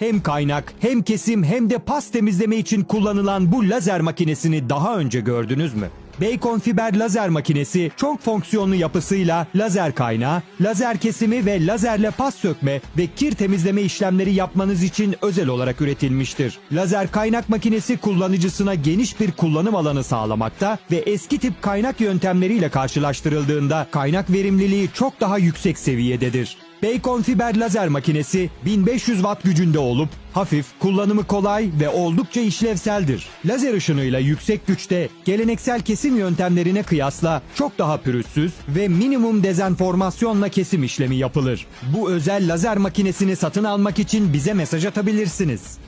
Hem kaynak, hem kesim, hem de pas temizleme için kullanılan bu lazer makinesini daha önce gördünüz mü? Bacon Fiber lazer makinesi çok fonksiyonlu yapısıyla lazer kaynağı, lazer kesimi ve lazerle pas sökme ve kir temizleme işlemleri yapmanız için özel olarak üretilmiştir. Lazer kaynak makinesi kullanıcısına geniş bir kullanım alanı sağlamakta ve eski tip kaynak yöntemleriyle karşılaştırıldığında kaynak verimliliği çok daha yüksek seviyededir. Bacon Fiber lazer makinesi 1500 watt gücünde olup hafif, kullanımı kolay ve oldukça işlevseldir. Lazer ışınıyla yüksek güçte geleneksel kesim yöntemlerine kıyasla çok daha pürüzsüz ve minimum dezenformasyonla kesim işlemi yapılır. Bu özel lazer makinesini satın almak için bize mesaj atabilirsiniz.